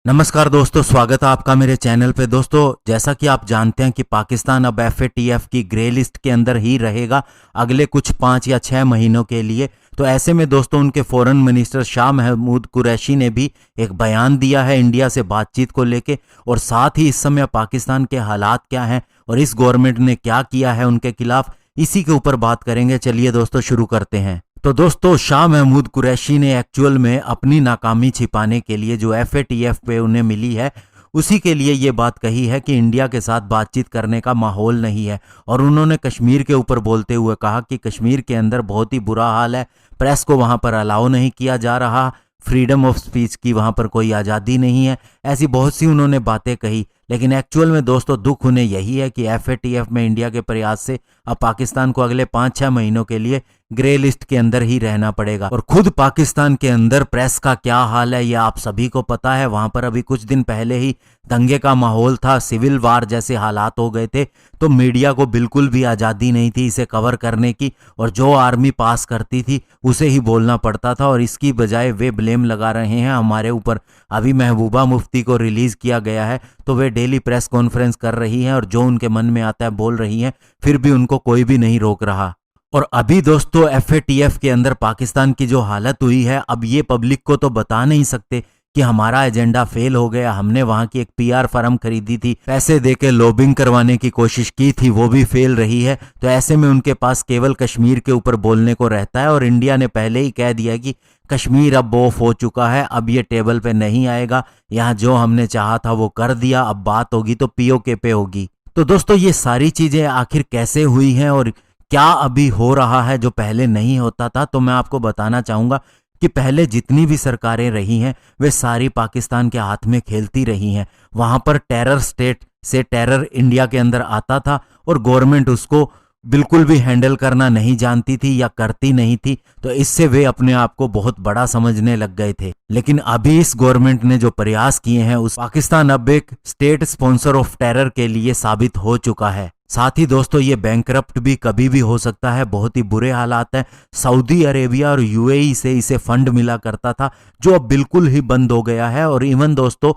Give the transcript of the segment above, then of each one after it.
नमस्कार दोस्तों, स्वागत है आपका मेरे चैनल पे। दोस्तों, जैसा कि आप जानते हैं कि पाकिस्तान अब FATF की ग्रे लिस्ट के अंदर ही रहेगा अगले कुछ 5 या 6 महीनों के लिए। तो ऐसे में दोस्तों उनके फॉरेन मिनिस्टर शाह महमूद कुरैशी ने भी एक बयान दिया है इंडिया से बातचीत को लेके, और साथ ही इस समय पाकिस्तान के हालात क्या हैं और इस गवर्नमेंट ने क्या किया है उनके खिलाफ, इसी के ऊपर बात करेंगे। चलिए दोस्तों शुरू करते हैं। तो दोस्तों, शाह महमूद कुरैशी ने एक्चुअल में अपनी नाकामी छिपाने के लिए जो FATF पे उन्हें मिली है उसी के लिए ये बात कही है कि इंडिया के साथ बातचीत करने का माहौल नहीं है। और उन्होंने कश्मीर के ऊपर बोलते हुए कहा कि कश्मीर के अंदर बहुत ही बुरा हाल है, प्रेस को वहां पर अलाउ नहीं किया जा रहा, फ्रीडम ऑफ स्पीच की वहां पर कोई आज़ादी नहीं है, ऐसी बहुत सी उन्होंने बातें कही। लेकिन एक्चुअल में दोस्तों दुख उन्हें यही है कि FATF में इंडिया के प्रयास से अब पाकिस्तान को अगले 5-6 महीनों के लिए ग्रे लिस्ट के अंदर ही रहना पड़ेगा। और खुद पाकिस्तान के अंदर प्रेस का क्या हाल है ये आप सभी को पता है। वहां पर अभी कुछ दिन पहले ही दंगे का माहौल था, सिविल वार जैसे हालात हो गए थे, तो मीडिया को बिल्कुल भी आज़ादी नहीं थी इसे कवर करने की, और जो आर्मी पास करती थी उसे ही बोलना पड़ता था। और इसकी बजाय वे ब्लेम लगा रहे हैं हमारे ऊपर। अभी महबूबा मुफ्ती को रिलीज किया गया है तो वे डेली प्रेस कॉन्फ्रेंस कर रही हैं और जो उनके मन में आता है बोल रही हैं, फिर भी उनको कोई भी नहीं रोक रहा। और अभी दोस्तों FATF के अंदर पाकिस्तान की जो हालत हुई है, अब ये पब्लिक को तो बता नहीं सकते कि हमारा एजेंडा फेल हो गया, हमने वहां की एक PR फर्म खरीदी थी, पैसे देके लॉबिंग करवाने की कोशिश की थी, वो भी फेल रही है। तो ऐसे में उनके पास केवल कश्मीर के ऊपर बोलने को रहता है। और इंडिया ने पहले ही कह दिया कि कश्मीर अब ऑफ हो चुका है, अब ये टेबल पे नहीं आएगा, यहाँ जो हमने चाहा था वो कर दिया, अब बात होगी तो POK पे होगी। तो दोस्तों ये सारी चीजें आखिर कैसे हुई हैं और क्या अभी हो रहा है जो पहले नहीं होता था, तो मैं आपको बताना चाहूंगा कि पहले जितनी भी सरकारें रही हैं वे सारी पाकिस्तान के हाथ में खेलती रही हैं। वहां पर टेरर स्टेट से टेरर इंडिया के अंदर आता था और गवर्नमेंट उसको बिल्कुल भी हैंडल करना नहीं जानती थी या करती नहीं थी, तो इससे वे अपने आप को बहुत बड़ा समझने लग गए थे। लेकिन अभी इस गवर्नमेंट ने जो प्रयास किए हैं उस पाकिस्तान अब एक स्टेट स्पॉन्सर ऑफ टेरर के लिए साबित हो चुका है। साथ ही दोस्तों ये बैंकरप्ट भी कभी भी हो सकता है, बहुत ही बुरे हालात हैं। सऊदी अरेबिया और UAE से इसे फंड मिला करता था जो अब बिल्कुल ही बंद हो गया है। और इवन दोस्तों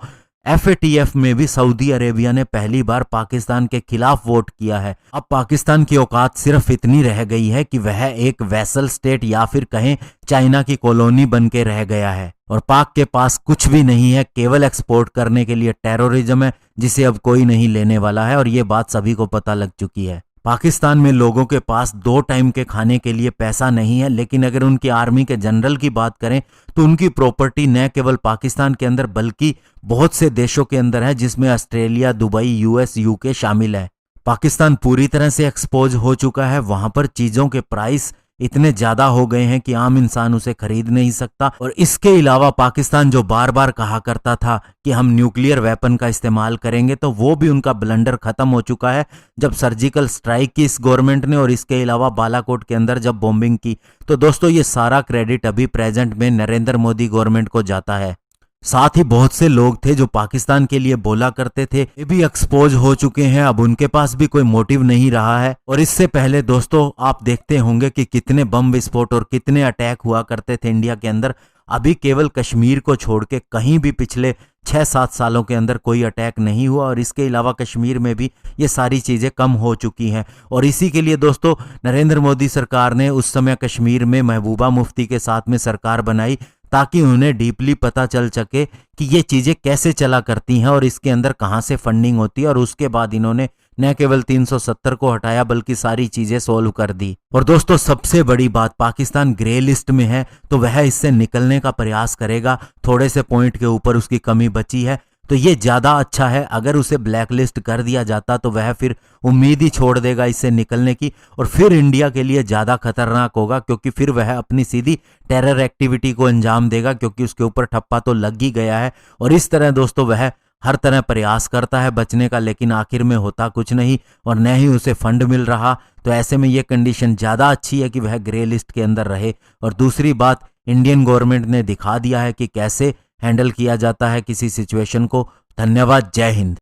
FATF में भी सऊदी अरेबिया ने पहली बार पाकिस्तान के खिलाफ वोट किया है। अब पाकिस्तान की औकात सिर्फ इतनी रह गई है कि वह एक वैसल स्टेट या फिर कहें चाइना की कॉलोनी बन के रह गया है। और पाक के पास कुछ भी नहीं है, केवल एक्सपोर्ट करने के लिए टेररिज्म है जिसे अब कोई नहीं लेने वाला है, और ये बात सभी को पता लग चुकी है। पाकिस्तान में लोगों के पास 2 टाइम के खाने के लिए पैसा नहीं है, लेकिन अगर उनकी आर्मी के जनरल की बात करें तो उनकी प्रॉपर्टी न केवल पाकिस्तान के अंदर बल्कि बहुत से देशों के अंदर है, जिसमें ऑस्ट्रेलिया, दुबई, US, UK शामिल है। पाकिस्तान पूरी तरह से एक्सपोज हो चुका है। वहां पर चीजों के प्राइस इतने ज्यादा हो गए हैं कि आम इंसान उसे खरीद नहीं सकता। और इसके अलावा पाकिस्तान जो बार बार कहा करता था कि हम न्यूक्लियर वेपन का इस्तेमाल करेंगे, तो वो भी उनका ब्लंडर खत्म हो चुका है जब सर्जिकल स्ट्राइक की इस गवर्नमेंट ने, और इसके अलावा बालाकोट के अंदर जब बॉम्बिंग की। तो दोस्तों ये सारा क्रेडिट अभी प्रेजेंट में नरेंद्र मोदी गवर्नमेंट को जाता है। साथ ही बहुत से लोग थे जो पाकिस्तान के लिए बोला करते थे, ये भी एक्सपोज हो चुके हैं, अब उनके पास भी कोई मोटिव नहीं रहा है। और इससे पहले दोस्तों आप देखते होंगे कि कितने बम विस्फोट और कितने अटैक हुआ करते थे इंडिया के अंदर। अभी केवल कश्मीर को छोड़ के कहीं भी पिछले 6-7 सालों के अंदर कोई अटैक नहीं हुआ, और इसके अलावा कश्मीर में भी ये सारी चीज़ें कम हो चुकी हैं। और इसी के लिए दोस्तों नरेंद्र मोदी सरकार ने उस समय कश्मीर में महबूबा मुफ्ती के साथ में सरकार बनाई, ताकि उन्हें डीपली पता चल सके कि ये चीज़ें कैसे चला करती हैं और इसके अंदर कहाँ से फंडिंग होती है। और उसके बाद इन्होंने न केवल 370 को हटाया बल्कि सारी चीज़ें सोल्व कर दी। और दोस्तों सबसे बड़ी बात, पाकिस्तान ग्रे लिस्ट में है तो वह इससे निकलने का प्रयास करेगा। थोड़े से पॉइंट के ऊपर उसकी कमी बची है तो ये ज़्यादा अच्छा है। अगर उसे ब्लैक लिस्ट कर दिया जाता तो वह फिर उम्मीद ही छोड़ देगा इससे निकलने की, और फिर इंडिया के लिए ज़्यादा खतरनाक होगा, क्योंकि फिर वह अपनी सीधी टेरर एक्टिविटी को अंजाम देगा, क्योंकि उसके ऊपर ठप्पा तो लग ही गया है। और इस तरह दोस्तों वह हर तरह प्रयास करता है बचने का, लेकिन आखिर में होता कुछ नहीं और न ही उसे फंड मिल रहा। तो ऐसे में ये कंडीशन ज़्यादा अच्छी है कि वह ग्रे लिस्ट के अंदर रहे। और दूसरी बात, इंडियन गवर्नमेंट ने दिखा दिया है कि कैसे हैंडल किया जाता है किसी सिचुएशन को। धन्यवाद, जय हिंद।